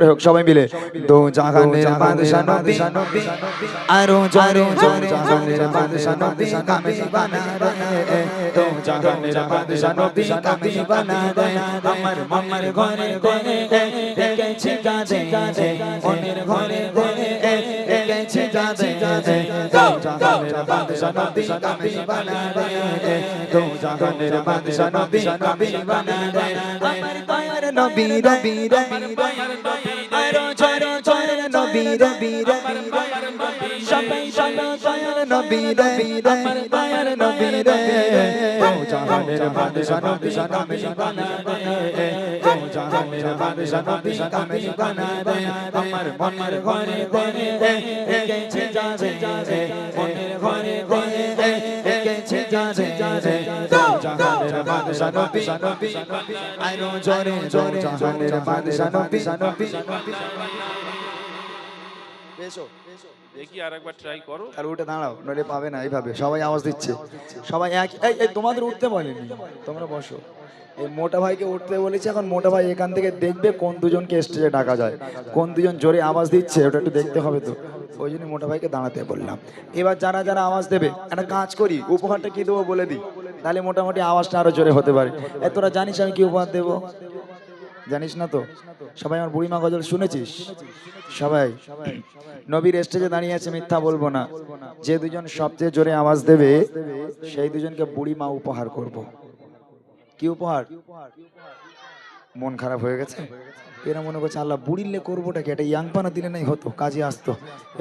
করে হোক সবাই মিলে দো জাহানের বাদশা নবী আরো জোরে জোরে জাহানের বাদশা নবী কামিল বানা দে দো জাহানের বাদশা নবী কামিল বানা দে আমার মনের ঘরে ঘরে দেখেছি গাজে গাজে মনের ঘরে ঘরে দেখেছি গাজে গাজে দো জাহানের বাদশা নবী কামিল বানা দে দো জাহানের বাদশা নবী কামিল বানা দে আমার দয়ার নবী রবি রবি আরো জোরে জোরে নবী রবি রবি সবাই সবাই দয়ার নবী রবি আমার দয়ার নবী রে দো জাহানের বাদশা নবী কামিল বানা দে দো জাহানের বাদশা নবী কামিল বানা দে আমার মনের ঘরে ঘরে দেখেছি গাজে গাজে মনের ঘরে ঘরে দেখেছি গাজে গাজে দো জাহানের বাদশা নবী আরো জোরে জোরে জাহানের বাদশা নবী বেশো দেখি আরেকবার ট্রাই করো। আর উঠে দাঁড়াও, নইলে পাবে না। এইভাবে সবাই আওয়াজ দিচ্ছে, সবাই এক। এই তোমাদের উঠতে বলেনি, তোমরা বসো। এই মোটা ভাইকে উঠতে বলেছে, এখন মোটা ভাই এখান থেকে দেখবে কোন দুজনকে স্টেজে ডাকা যায়, কোন দুজন জোরে আওয়াজ দিচ্ছে, ওটা একটু দেখতে হবে তো। ওই জন্য মোটা ভাইকে দাঁড়াতে বললাম। এবার যারা যারা আওয়াজ দেবে একটা কাজ করি, উপহারটা কি দেবো বলে দিই, তাহলে মোটামুটি আওয়াজটা আরো জোরে হতে পারে। তোরা জানিস আমি কি উপহার দেবো? জানিস না তো? সবাই আমার বুড়িমা গজল শুনেছিস? সবাই নবীর স্টেজে দাঁড়িয়ে আছে, মিথ্যা বলবো না। যে দুজন সবচেয়ে জোরে আওয়াজ দেবে সেই দুজনকে বুড়িমা উপহার করব। কি উপহার? মন খারাপ হয়ে গেছে, এরা মনে করছে আল্লাহ বুড়িল্লে করবোটা কি, এটা ইয়াংপানা দিলে নাই হতো, কাজে আসতো,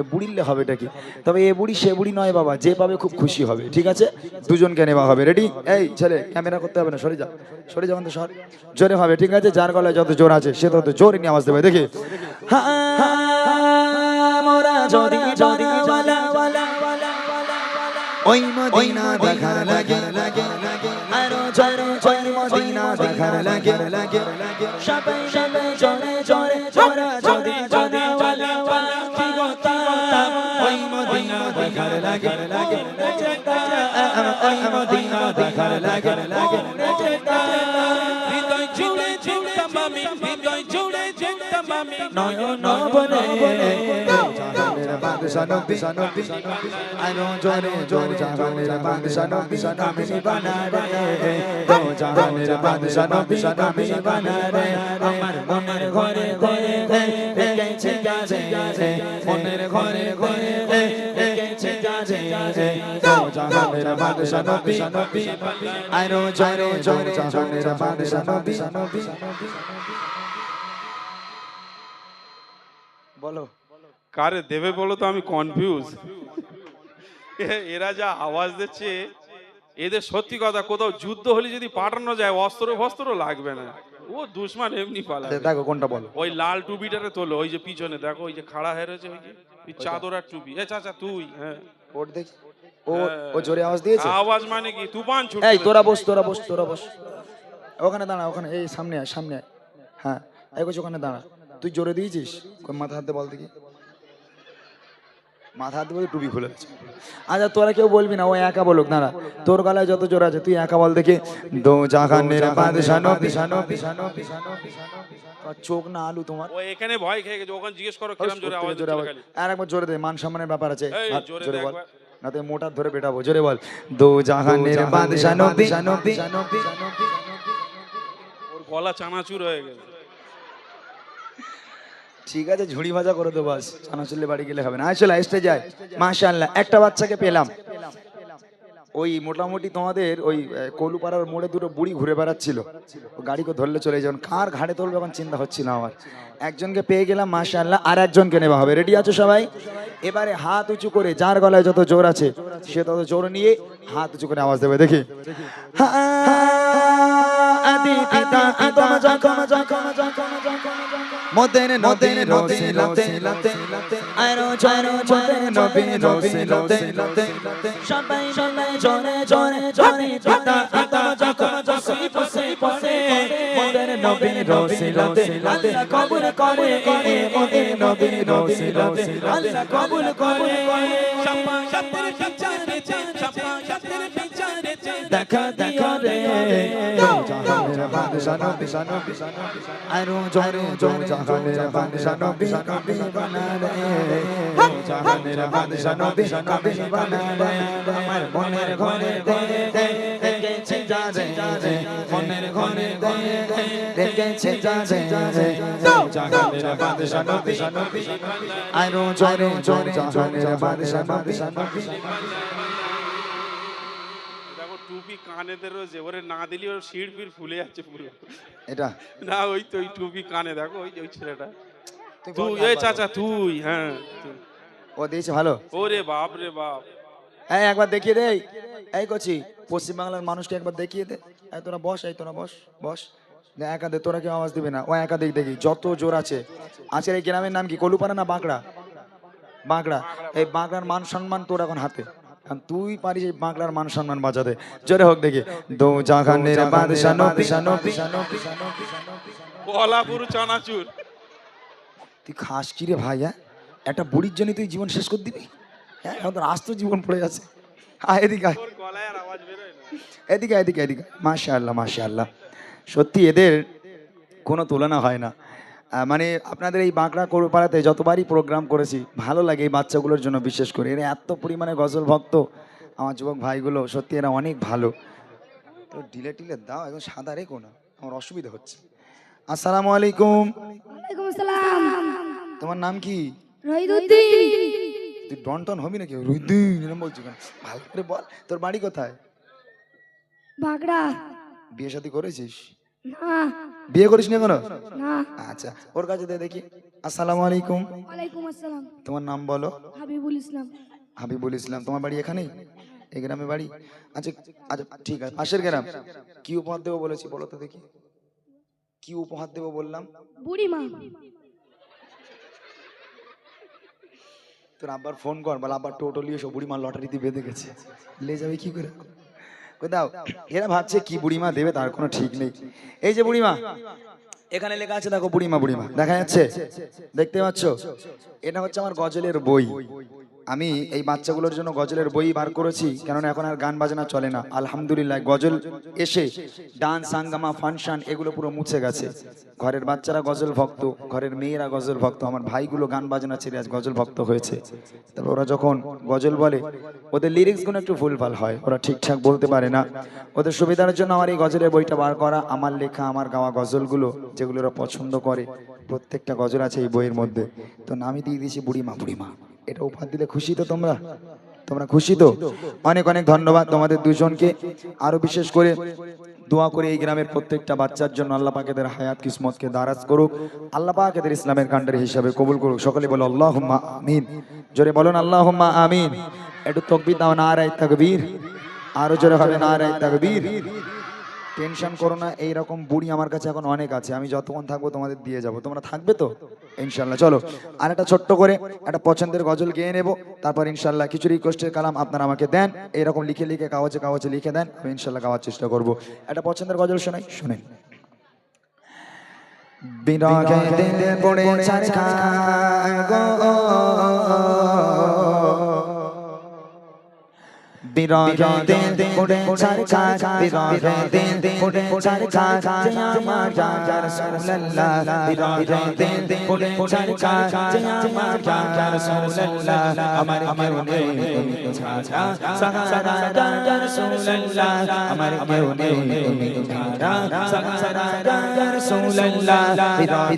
এ বুড়িল্লে হবে এটা কি? তবে এ বুড়ি সে বুড়ি নয় বাবা, যে পাবে খুব খুশি হবে। ঠিক আছে, দুজনকে নেওয়া হবে। রেডি? এই ছেলে ক্যামেরা করতে হবে না, সরে যা, সরে যাবেন তো, সর জোরে হবে। ঠিক আছে, যার গলায় যত জোর আছে সে তত জোরে নিয়ে আওয়াজ দেবে। দেখি ওই মদিনা দেখার লাগে লাগে আরো জোরে জোরে মদিনা দেখার লাগে লাগে সবাই সবাই জোরে জোরে জোরে যদি যদি ওয়ালা ওয়ালা কি কথা ওই মদিনা দেখার লাগে লাগে ওই মদিনা দেখার লাগে লাগে হৃদয় জুড়ে ঝুমতাম আমি, হৃদয় জুড়ে ঝুমতাম আমি নয়ন বনে বাদশা নবী আরো জোরে জোরে জাহানের বাদশা নবী কামিল বানা রে দো জাহানের বাদশা নবী কামিল বানা রে আমার মনের ঘরে ঘরে দেখেছি গাজে গাজে মনের ঘরে ঘরে দেখেছি গাজে গাজে দো জাহানের বাদশা নবী আরো জোরে জোরে জাহানের বাদশা নবী। বলো কারে দেবে বলো তো, আমি কনফিউজ। এরা যা আওয়াজ দিচ্ছে, এদের সত্যি কথা কোথাও যুদ্ধ হলে যদি পাঠানো যায় অস্ত্র ফস্ত্র লাগবে না, ও দুশমন এমনি পালাবে। দেখো কোনটা বলো? ওই লাল টুপিটারে তোলো, ওই যে পিছনে দেখো, ওই যে খাড়া হয়ে রয়েছে, ওই যে চাদর আর টুপি। এ চাচা তুই, হ্যাঁ ওর দেখি, ও জোরে আওয়াজ দিয়েছে। আওয়াজ মানে কি তুফান ছুটে। এই তোরা বস, তোরা বস, তোরা বস, ওখানে দাঁড়া, ওখানে এই সামনে আয়, সামনে আয়। হ্যাঁ এই বস, ওখানে দাঁড়া। তুই জোরে দিয়েছিস? মাথা হাতে বল দেখি, মাথা হাতে বলে টুপি খুলে গেছে। আচ্ছা তোরা কেউ বলবি না, ও একা বলুক। দাঁড়া, তোর গলায় যত জোর আছে তুই একা বল দেখি। দো জাহানের বাদশা নবী। চোখ না আলু তোমার, ও এখানে ভয় খেয়ে গেছে, ওখানে জিজ্ঞেস করো কিরম জোরে আওয়াজ দিচ্ছিল খালি। আর একবার জোরে দে, মান সম্মানের ব্যাপার আছে। জোরে বল, না তো মোটা ধরে বেটাবো। জোরে বল, দো জাহানের বাদশা নবী। ওর গলা চানাচুর হয়ে গেছে। ঠিক আছে, ঝুড়ি ভাজা করে দেবো, বাস চানাচুরলে বাড়ি গেলে হবে না। চলে আসতে যায়। মাশাআল্লাহ, একটা বাচ্চাকে পেলাম। ওই মোটামুটি তোমাদের ওই কলুপাড়ার মোড়ে দুটো বুড়ি ঘুরে বেড়াচ্ছিল, গাড়িকে ধরলে চলে যাবেন, কার ঘাড়ে তুলবে এখন চিন্তা হচ্ছিল আমার। একজনকে পেয়ে গেলাম মাশাআল্লাহ, আর একজনকে নেওয়া হবে। রেডি আছো সবাই? এবারে হাত উঁচু করে, যার গলায় যত জোর আছে সে তত জোর নিয়ে হাত উঁচু করে আওয়াজ দেবে। দেখি আদি পিতা আদম যখন মোদের নবী রসিলতে আরো জোরে জোরে নবী রসিলতে সবাই সবাই জোরে জোরে জোরে পিতা আদম যখন পসে মোদের নবী রসিলতে আল্লাহ কবুল করে মোদের নবী রসিলতে আল্লাহ কবুল করে। শাফাআতের বিচারে দেখা দিও রে জাহানের বাদশা নবী আরো জোরে জোরে জাহানের বাদশা নবী নবী বানারে জাহানের বাদশা নবী নবী বানারে আমার মনের ঘরে দে দে দেখেছি যারে মনের ঘরে দে দে দেখেছি যারে জাহানের বাদশা নবী আরো জোরে জোরে জাহানের বাদশা নবী দেখো টুপি কানেতে রয়েছে, ওরে না দিলি ওর শিড় ফির ফুলে যাচ্ছে পুরো। এটা না ওই তো ওই টুপি কানে, দেখো ওই ওই ছেলেটা। তুই এই চাচা তুই, হ্যাঁ তুই। ও দিয়েছে ভালো। ওরে বাপ রে বাপ। এই একবার দেখিয়ে দে, এই করছি পশ্চিমবাংলার মানুষকে একবার দেখিয়ে দে। এই তোরা বস, এই তোরা বস বস। একা দে, তোরা কেউ আওয়াজ দিবে না। ও একা দেখ দেখি যত জোর আছে। আজকের এই গ্রামের নাম কি? কলুপাড়া না বাঁকড়া? বাঁকড়া। এই বাঁকড়ার মান সম্মান তোর এখন হাতে। তুই পারিস এই বাঁকড়ার মান সম্মান বাঁচাতে। জোরে হোক দেখি। দো জাহানের বাদশা নবী কলাপুর চানাচুর। তুই খাস কি রে ভাই? হ্যাঁ, একটা বুড়ির জন্য তুই জীবন শেষ করে দিবি? হ্যাঁ, এখন তোর আস্ত জীবন পড়ে আছে। এদিকে তোর গলায় আর আওয়াজ বেরোয় না। এদিকে এদিকে এদিকে। মাশাআল্লাহ মাশাআল্লাহ, সত্যি এদের কোনো তুলনা হয় না। মানে আপনাদের এই বাঁকড়া পাড়াতে যতবারই প্রোগ্রাম করেছি ভালো লাগে এই বাচ্চাগুলোর জন্য, বিশেষ করে এরা এত পরিমাণে গজল ভক্ত। আমার যুবক ভাইগুলো সত্যি এরা অনেক ভালো। তো ঢিলে টিলে দাও, এখন সাদা রেখো না, আমার অসুবিধা হচ্ছে। আসসালামু আলাইকুম। ওয়ালাইকুম আসসালাম। তোমার নাম কি? রহিদুদ্দিন। তুই ডন টন হবি নাকি? রুদ্দিন এরকম বলছি কেন? ভালো করে বল, তোর বাড়ি কোথায়? বাগড়া। বিয়ে শাদী করেছিস? না। বিয়ে করিস নি এখনো? না। আচ্ছা, ওর কাছে দে দেখি। আসসালামু আলাইকুম। ওয়ালাইকুম আসসালাম। তোমার নাম বলো? হাবিবুল ইসলাম। হাবিবুল ইসলাম। তোমার বাড়ি এখানেই? এই গ্রামে বাড়ি? আচ্ছা আচ্ছা ঠিক আছে, পাশের গ্রাম। কি উপহার দেবো বলেছি বলো তো দেখি? কি উপহার দেবো বললাম? বুড়িমা। তোর আব্বার ফোন কর, বল আব্বার টোটো নিয়ে এসো, বুড়িমা লটারিতে বেঁধে গেছে, লে যাবে কি করে? দাও। এরা ভাবছে কি বুড়িমা দেবে, তার কোনো ঠিক নেই। এই যে বুড়িমা, এখানে লেখা আছে দেখো, বুড়িমা বুড়িমা দেখা যাচ্ছে, দেখতে পাচ্ছ? এটা হচ্ছে আমার গজলের বই। আমি এই বাচ্চাগুলোর জন্য গজলের বই বার করেছি, কেননা এখন আর গান বাজনা চলে না। আলহামদুলিল্লাহ গজল এসে ডান্স হাঙ্গামা ফাংশন এগুলো পুরো মুছে গেছে। ঘরের বাচ্চারা গজল ভক্ত, ঘরের মেয়েরা গজল ভক্ত। আমার ভাইগুলো গান বাজনা ছেড়ে আজ গজল ভক্ত হয়েছে। তবে ওরা যখন গজল বলে ওদের লিরিক্সগুলো একটু ভুলভাল হয়, ওরা ঠিকঠাক বলতে পারে না। ওদের সুবিধার জন্য আমার এই গজলের বইটা বার করা। আমার লেখা, আমার গাওয়া গজলগুলো যেগুলো ওরা পছন্দ করে, প্রত্যেকটা গজল আছে এই বইয়ের মধ্যে। তো নামই দিয়ে দিয়েছি বুড়িমা বুড়িমা। এটা উপহার দিলে খুশি তো তোমরা? তোমরা খুশি তো? অনেক অনেক ধন্যবাদ তোমাদের দুজনকে। আরো বিশেষ করে দোয়া করে এই গ্রামের প্রত্যেকটা বাচ্চার জন্য আল্লাহ পাক এদের হায়াত কিসমতকে দারাজ করুক, আল্লাহ পাক এদের ইসলামের কান্ডারি হিসাবে কবুল করুক। সকলে বলো আল্লাহুম্মা আমিন। জোরে বলুন আল্লাহুম্মা আমিন। একটু তাকবীর দাও, নারে তাকবীর। আরো জোরে হবে নারে তাকবীর। টেনশন করো না, এইরকম বুড়ি আমার কাছে এখন অনেক আছে। আমি যতক্ষণ থাকবো তোমাদের দিয়ে যাব, তোমরা থাকবে তো ইনশাল্লাহ? চলো আর একটা ছোট্ট করে একটা পছন্দের গজল গেয়ে নেব, তারপর ইনশাল্লাহ কিছু রিকোয়েস্টের কালাম আপনারা আমাকে দেন, এরকম লিখে লিখে কাগজে কাগজে লিখে দেন, আমি ইনশাল্লাহ গাওয়ার চেষ্টা করব। একটা পছন্দের গজল শোনাই, শুনেন। বিরহে দিল পড়ে ছারখার গো, বিরহে দিল পড়ে ছারখার, বিরহে দিল পড়ে ছারখার, যে আমার ইয়া রাসূলুল্লাহ। বিরহে দিল পড়ে ছারখার, যে আমার ইয়া রাসূলুল্লাহ। আমার কেউ নেই তুমি ছাড়া, সাহারা ইয়া রাসূলুল্লাহ। আমার কেউ নেই তুমি ছাড়া, সাহারা ইয়া রাসূলুল্লাহ। বিরহে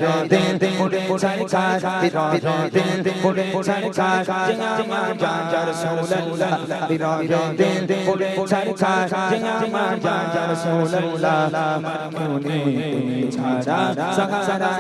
দিল পড়ে ছারখার, বিরহে দিল পড়ে ছারখার, যে আমার ইয়া রাসূলুল্লাহ। বিরহে দিল পড়ে ছারখার, যে আমার ইয়া রাসূলুল্লাহ। আমার কেউ নেই তুমি ছাড়া, সাহারা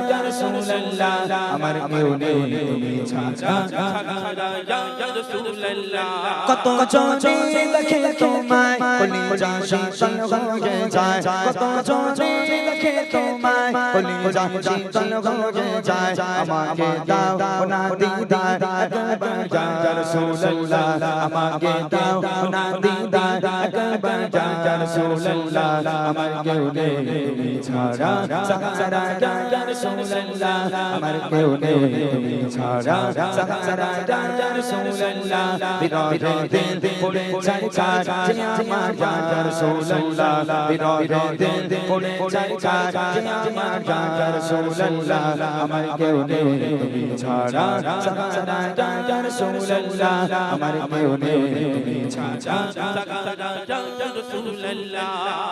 ইয়া রাসূলুল্লাহ। আমার কেউ নেই তুমি ছাড়া, সাহারা ইয়া রাসূলুল্লাহ। কত জনে দেখে তোমায়, কলিজা শীতল হয়ে যায়। কত জনে দেখে তোমায়, কলিজা শীতল হয়ে যায়। আমাকে দাও না দিদার একবার ইয়া রাসূলুল্লাহ। আমাকে দাও না দিদার একবার ইয়া রাসূলুল্লাহ আমার কেউ নেই তুমি ছাড়া সাহারা ইয়া রাসূলুল্লাহ আমার কেউ নেই তুমি ছাড়া সাহারা ইয়া রাসূলুল্লাহ বিরহে দিল পড়ে যায় কাজ যে আমার ইয়া রাসূলুল্লাহ বিরহে দিল পড়ে যায় কাজ যে আমার ইয়া রাসূলুল্লাহ আমার কেউ নেই তুমি ছাড়া সাহারা ইয়া রাসূলুল্লাহ আমার কেউ নেই তুমি ছাড়া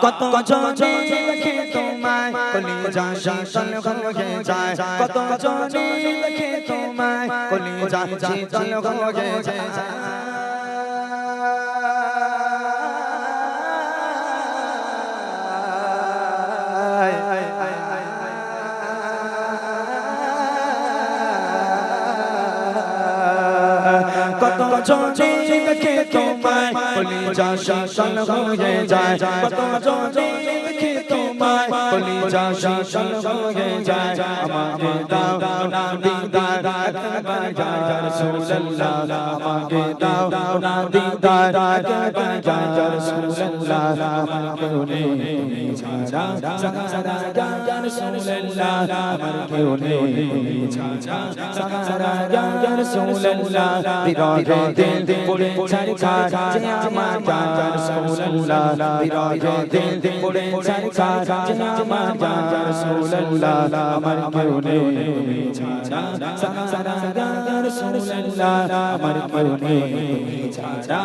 কত জনে দেখে তোমায় কলিজা শীতল হয়ে যায় কত জনে দেখে তোমায় কলিজা শীতল হয়ে যায় কত জনে দেখে তোমায় কলিজা শীতল হয়ে যায় কত জনে দেখে তোমায় কলিজা শীতল হয়ে যায় আমাকে দাও না দিদার একবার ইয়া রাসূলুল্লাহ আমাকে দাও না দিদার একবার ইয়া রাসূলুল্লাহ আমার কেউ নেই তুমি ছাড়া সাহারা ইয়া রাসূলুল্লাহ আমার কেউ নেই তুমি ছাড়া সাহারা ইয়া রাসূলুল্লাহ বিরহে দিল পড়ে যায় কাজ যে আমার ইয়া রাসূলুল্লাহ বিরহে দিল পড়ে যায় কাজ যে আমার ইয়া রাসূলুল্লাহ আমার কেউ নেই তুমি ছাড়া সাহারা ইয়া রাসূলুল্লাহ আমার কেউ নেই তুমি ছাড়া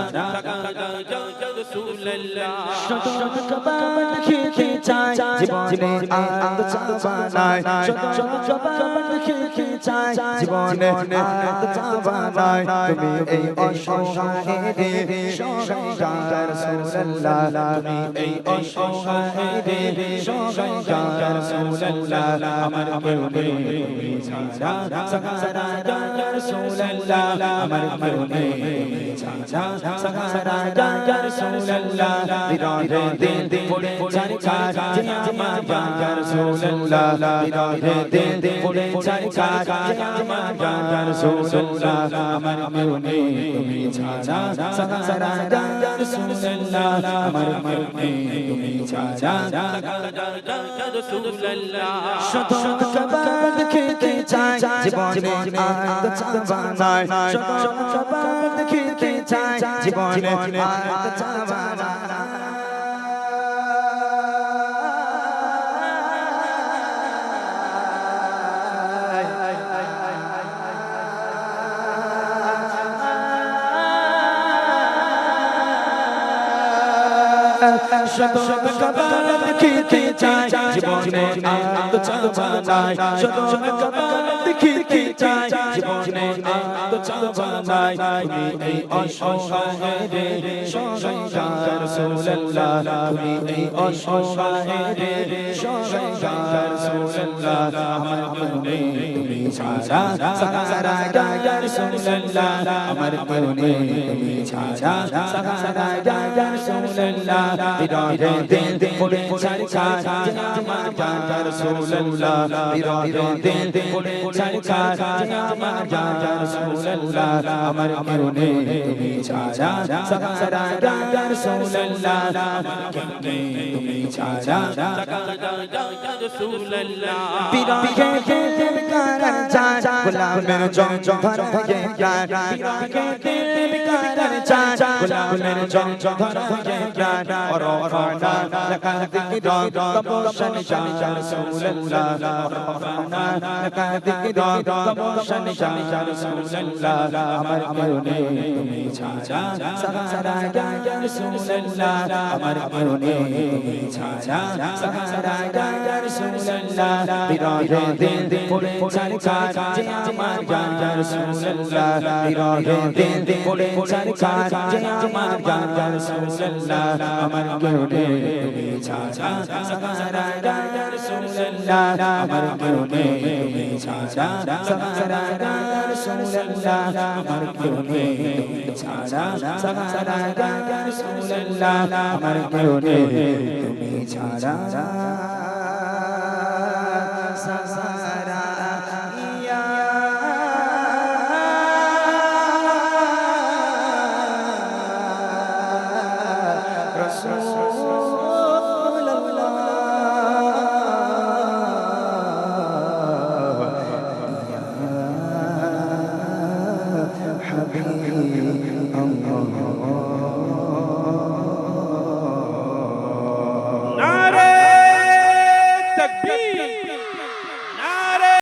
শত শত কবান খেতে চাই জীবনে আনন্দ চাবানাই শত শত কবান খেতে চাই জীবনে আনন্দ চাবানাই তুমি এই অসহায়ের সহায় ইয়া রাসূলুল্লাহ তুমি এই অসহায়ের সহায় ইয়া রাসূলুল্লাহ আমার কেউ নেই তুমি ছাড়া সাহারা ইয়া রাসূলুল্লাহ আমার কেউ নেই তুমি ছাড়া সাহারা ইয়া রাসূলুল্লাহ বিরহে দিল পড়ে যায় কাজ যে আমার ইয়া রাসূলুল্লাহ বিরহে দিল পড়ে যায় কাজ যে আমার ইয়া রাসূলুল্লাহ আমার কেউ নেই তুমি ছাড়া সাহারা ইয়া রাসূলুল্লাহ আমার কেউ নেই তুমি ছাড়া শত শত কবান খেতে চাই জীবনে আনন্দ চাবানাই শত শত কবান খেতে চাই জীবনে আনন্দ চাবানাই শত শত কবান খেতে চাই জীবনে আনন্দ চাবানাই শত শত কবান খেতে চাই জীবনে আনন্দ চাবানাই তুমি এই অসহায়ের সহায় ইয়া রাসূলুল্লাহ তুমি এই অসহায়ের সহায় ইয়া রাসূলুল্লাহ আমার কেউ নেই তুমি ছাড়া সাহারা ইয়া রাসূলুল্লাহ আমার কেউ নেই তুমি ছাড়া সাহারা ইয়া রাসূলুল্লাহ বিরহে দিল পড়ে যায় কাজ যে আমার ইয়া রাসূলুল্লাহ বিরহে দিল পড়ে যায় কাজ যে আমার ইয়া রাসূলুল্লাহ আমার কেউ নেই তুমি ছাড়া সাহারা ইয়া রাসূলুল্লাহ আমার কেউ নেই তুমি ছাড়া বিরহে দিল কারার যায় গোলামের জং ধরে যায় বিরহে দিল কারার যায় গোলামের জং ধরে যায় رفعنا لك ذكرك طبوشا يا رسول الله رفعنا لك ذكرك طبوشا يا رسول الله আমার কেউ নেই তুমি ছাড়া সাহারা ইয়া রাসূলুল্লাহ আমার কেউ নেই তুমি ছাড়া সাহারা ইয়া রাসূলুল্লাহ বিরহে দিল পড়ে যায় কাজ যে আমার ইয়া রাসূলুল্লাহ বিরহে দিল পড়ে যায় কাজ যে আমার ইয়া রাসূলুল্লাহ আমার কেউ নেই তুমি ছাড়া সাহারা ইয়া রাসূলুল্লাহ আমার কেউ নেই তুমি ছাড়া সাহারা ইয়া রাসূলুল্লাহ আমার কেউ নেই তুমি ছাড়া সাহারা ইয়া রাসূলুল্লাহ আমার কেউ নেই তুমি ছাড়া